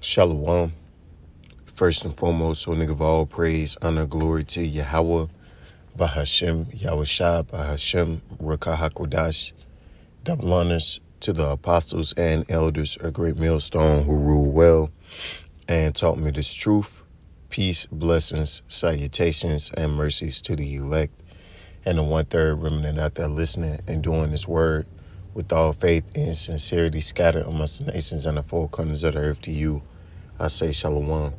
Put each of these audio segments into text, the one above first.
Shalom. First and foremost, O nigga of all praise, honor, glory to Yahweh, Bahashem, Yahushua, Bahashem, Rakah HaKodash. Double honors to the apostles and elders, a great millstone who rule well and taught me this truth. Peace, blessings, salutations, and mercies to the elect and the one-third remnant out there listening and doing this word with all faith and sincerity scattered amongst the nations and the four corners of the earth. To you, I say shalom.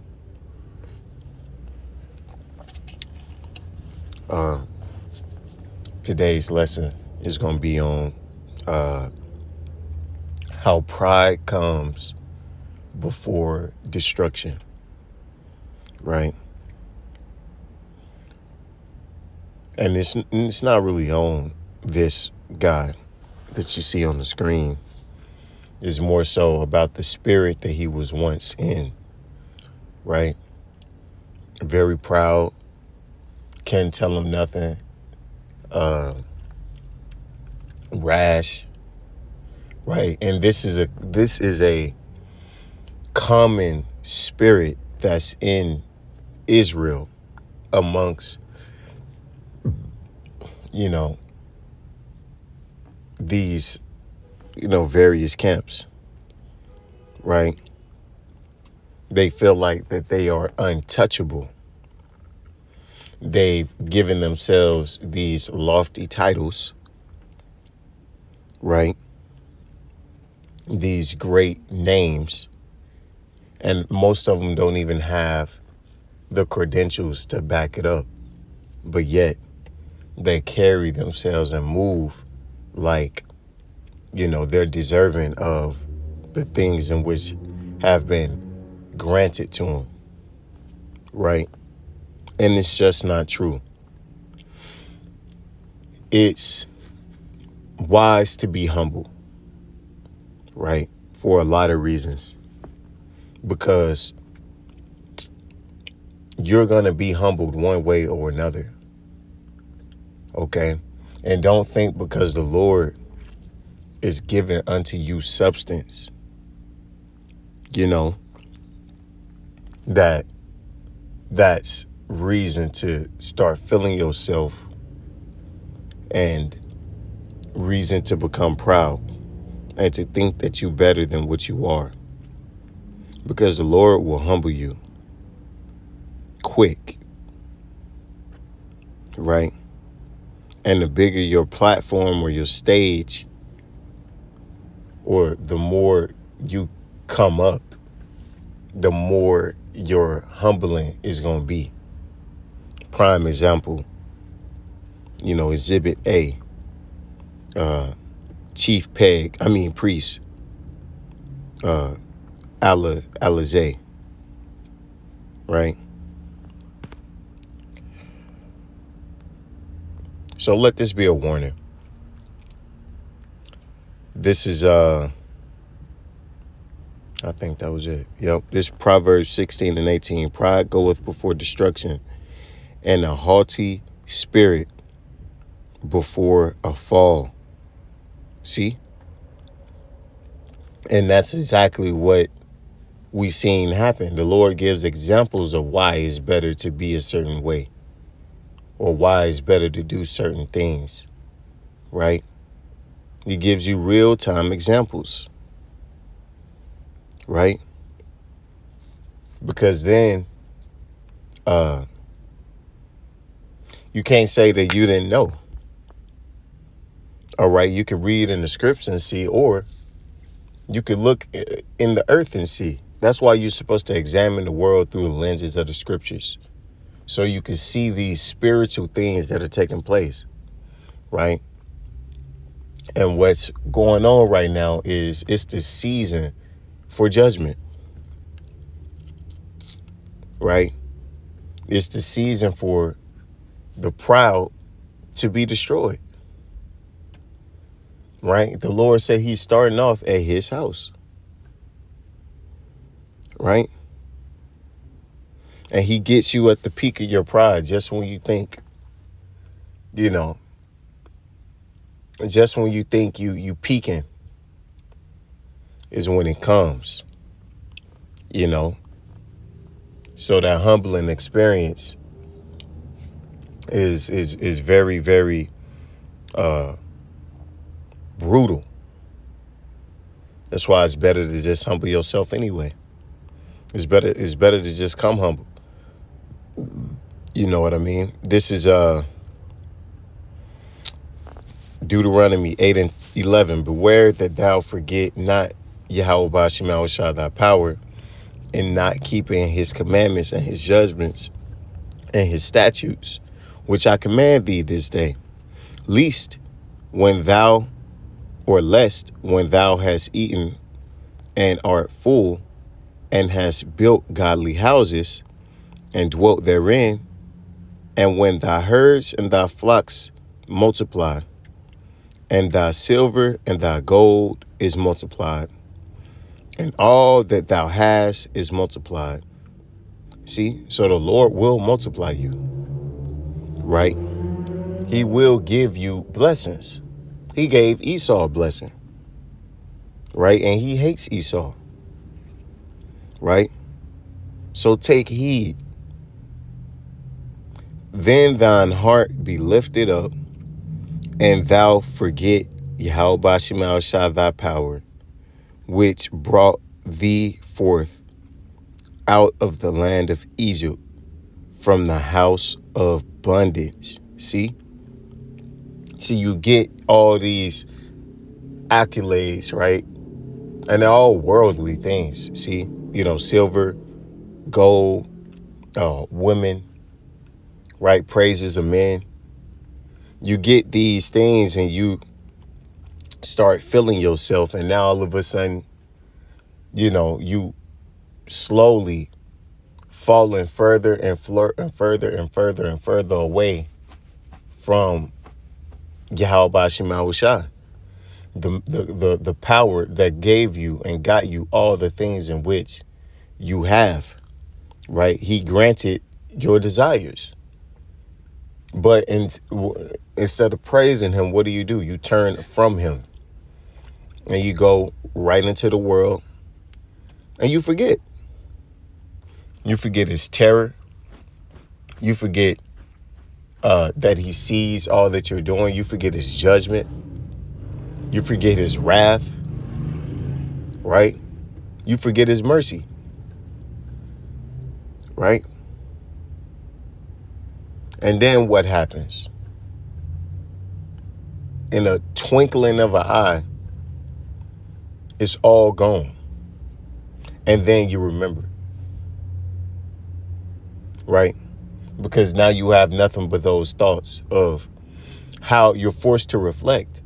Today's lesson is going to be on how pride comes before destruction, right? And it's not really on this guy that you see on the screen. It's more so about the spirit that he was once in, right? Very proud, can't tell him nothing, rash, right? And this is a common spirit that's in Israel amongst, these, various camps, right? They feel like that they are untouchable. They've given themselves these lofty titles, right? These great names, and most of them don't even have the credentials to back it up. But yet they carry themselves and move like, they're deserving of the things in which have been granted to them, right? And it's just not true. It's wise to be humble, right? For a lot of reasons. Because you're going to be humbled one way or another, okay? And don't think because the Lord is given unto you substance, that's reason to start feeling yourself and reason to become proud and to think that you're better than what you are. Because the Lord will humble you quick, right? And the bigger your platform or your stage, or the more you come up, the more your humbling is going to be. Prime example, Exhibit A, Priest, Alizé, right? So let this be a warning. This is, I think that was it. Yep. This Proverbs 16:18. Pride goeth before destruction, and a haughty spirit before a fall. See? And that's exactly what we've seen happen. The Lord gives examples of why it's better to be a certain way, or why it's better to do certain things, right? He gives you real-time examples, right? Because then you can't say that you didn't know. All right, you can read in the scripts and see, or you could look in the earth and see. That's why you're supposed to examine the world through the lenses of the scriptures, so you can see these spiritual things that are taking place, right? And what's going on right now is it's the season for judgment, right? It's the season for the proud to be destroyed, right? The Lord said he's starting off at his house, right? And he gets you at the peak of your pride just when you think, just when you think you peaking is when it comes. you know. So that humbling experience is very, very brutal. That's why it's better to just humble yourself anyway. It's better to just come humble. You know what I mean? This is Deuteronomy 8 and 11. Beware that thou forget not Yahweh Bashim Yahushua thy power, in not keeping his commandments and his judgments and his statutes, which I command thee this day, lest when thou hast eaten and art full, and hast built godly houses, and dwelt therein, and when thy herds and thy flocks multiply, and thy silver and thy gold is multiplied, and all that thou hast is multiplied. See, so the Lord will multiply you, right? He will give you blessings. He gave Esau a blessing, right? And he hates Esau, right? So take heed. Then thine heart be lifted up, and thou forget Yahweh Bashim Yahushua thy power, which brought thee forth out of the land of Egypt, from the house of bondage. See, you get all these accolades, right? And they're all worldly things. See, silver, gold, women, right? Praises of men. You get these things and you start feeling yourself, and now all of a sudden, you slowly falling further and further and further and further away from Yahweh Bashim Yahushua, the power that gave you and got you all the things in which you have, right? He granted your desires. But instead of praising him, what do? You turn from him and you go right into the world, and you forget. You forget his terror. You forget that he sees all that you're doing. You forget his judgment. You forget his wrath, right? You forget his mercy, right? And then what happens? In a twinkling of an eye, it's all gone. And then you remember, right? Because now you have nothing but those thoughts of how you're forced to reflect.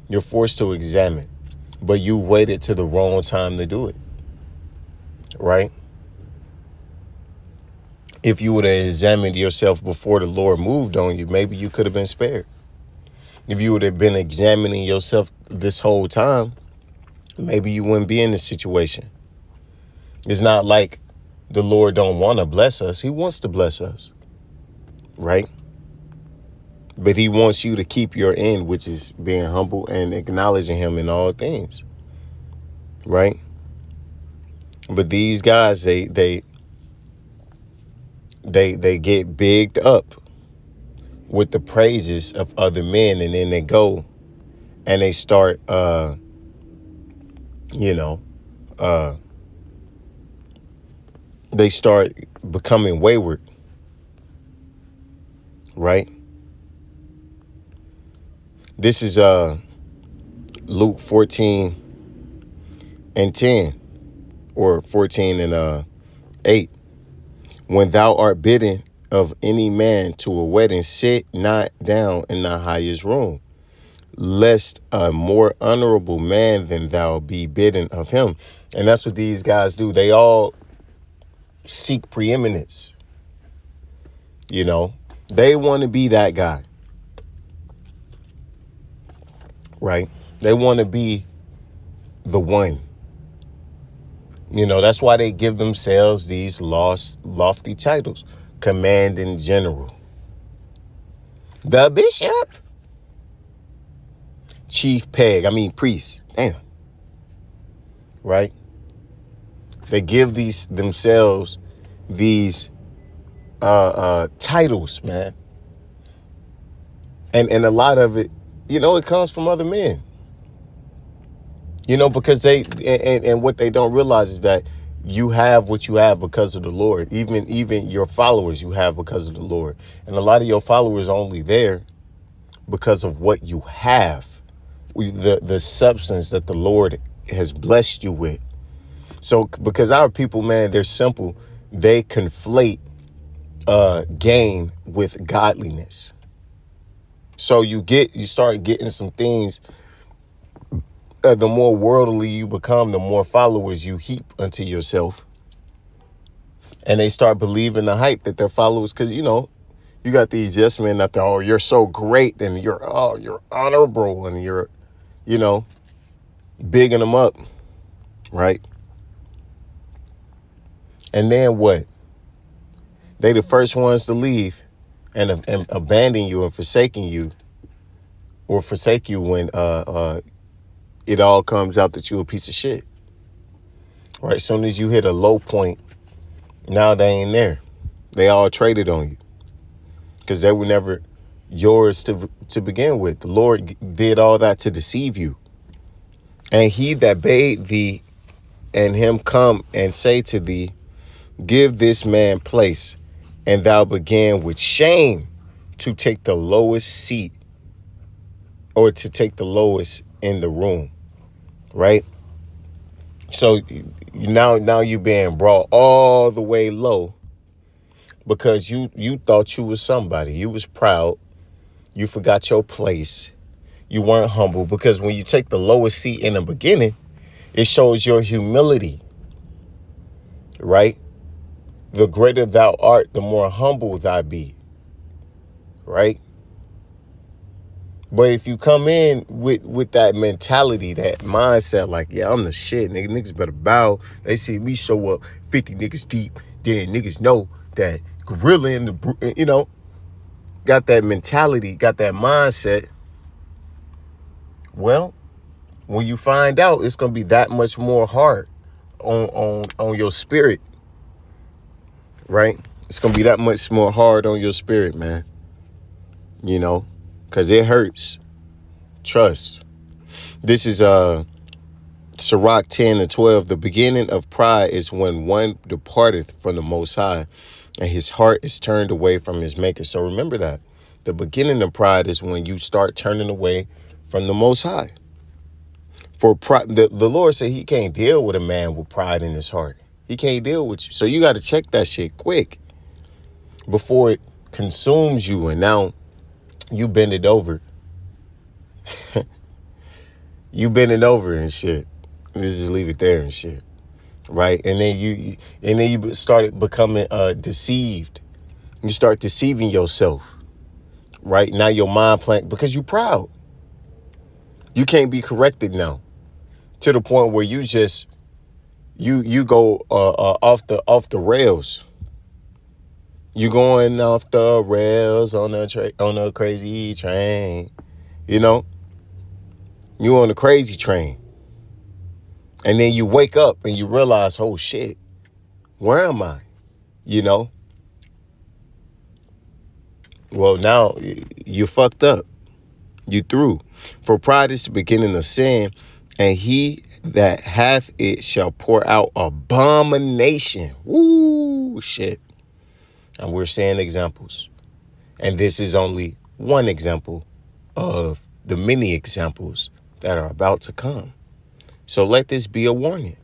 You're forced to examine, but you waited to the wrong time to do it, right? If you would have examined yourself before the Lord moved on you, maybe you could have been spared. If you would have been examining yourself this whole time, maybe you wouldn't be in this situation. It's not like the Lord don't want to bless us. He wants to bless us, right? But he wants you to keep your end, which is being humble and acknowledging him in all things, right? But these guys, they get bigged up with the praises of other men, and then they go and they start, they start becoming wayward, right? This is Luke 14 and 10, or 14 and 8. When thou art bidden of any man to a wedding, sit not down in the highest room, lest a more honorable man than thou be bidden of him. And that's what these guys do. They all seek preeminence. They want to be that guy, right? They want to be the one. That's why they give themselves these lofty titles. Commanding general, the bishop, chief priest. Damn. Right? They give themselves these titles, man. And a lot of it, it comes from other men. Because they and what they don't realize is that you have what you have because of the Lord. Even your followers you have because of the Lord. And a lot of your followers are only there because of what you have. The substance that the Lord has blessed you with. So because our people, man, they're simple. They conflate gain with godliness. So you start getting some things. The more worldly you become, the more followers you heap unto yourself. And they start believing the hype that their followers, because, you got these yes men out there, oh, you're so great, and you're honorable, and you're, bigging them up, right? And then what? They the first ones to leave and abandon you and forsaking you, or forsake you when it all comes out that you're a piece of shit. Right? As soon as you hit a low point, now they ain't there. They all traded on you because they were never yours to begin with. The Lord did all that to deceive you. And he that bade thee and him come and say to thee, give this man place, and thou began with shame to take the lowest seat, or to take the lowest in the room, right? So now you're being brought all the way low because you thought you was somebody. You was proud. You forgot your place. You weren't humble, because when you take the lowest seat in the beginning, it shows your humility, right? The greater thou art, the more humble thou be, right? But if you come in with that mentality, that mindset, like, yeah, I'm the shit, nigga, niggas better bow. They see me show up 50 niggas deep, then niggas know that gorilla in the, got that mentality, got that mindset. Well, when you find out, it's going to be that much more hard on your spirit, right? It's going to be that much more hard on your spirit, man, because it hurts. Trust. This is Sirach 10:12. The beginning of pride is when one departeth from the Most High, and his heart is turned away from his maker. So remember that. The beginning of pride is when you start turning away from the Most High. For pride, the Lord said he can't deal with a man with pride in his heart. He can't deal with you. So you got to check that shit quick before it consumes you, and now you bend it over. You bending over and shit. Let's just leave it there and shit, right? And then you started becoming deceived. You start deceiving yourself, right? Now your mind playing because you proud. You can't be corrected now, to the point where you just you go off the rails. You going off the rails on a crazy train, You on a crazy train. And then you wake up and you realize, oh shit, where am I? Well, now you fucked up. You through. For pride is the beginning of sin, and he that hath it shall pour out abomination. Woo, shit. And we're seeing examples. And this is only one example of the many examples that are about to come. So let this be a warning.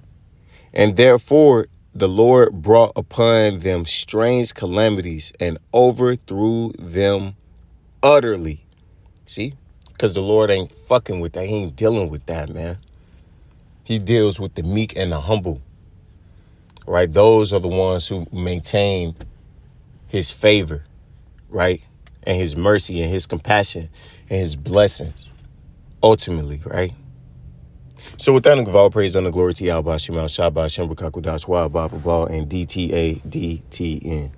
And therefore, the Lord brought upon them strange calamities and overthrew them utterly. See? Because the Lord ain't fucking with that. He ain't dealing with that, man. He deals with the meek and the humble. Right? Those are the ones who maintain his favor, right? And his mercy and his compassion and his blessings, ultimately, right? So with that, I give all praise and glory to Yahweh, Shema, Shabbat, Shem, Bakakudash, Wa, Baba, Ball, and DTADTN.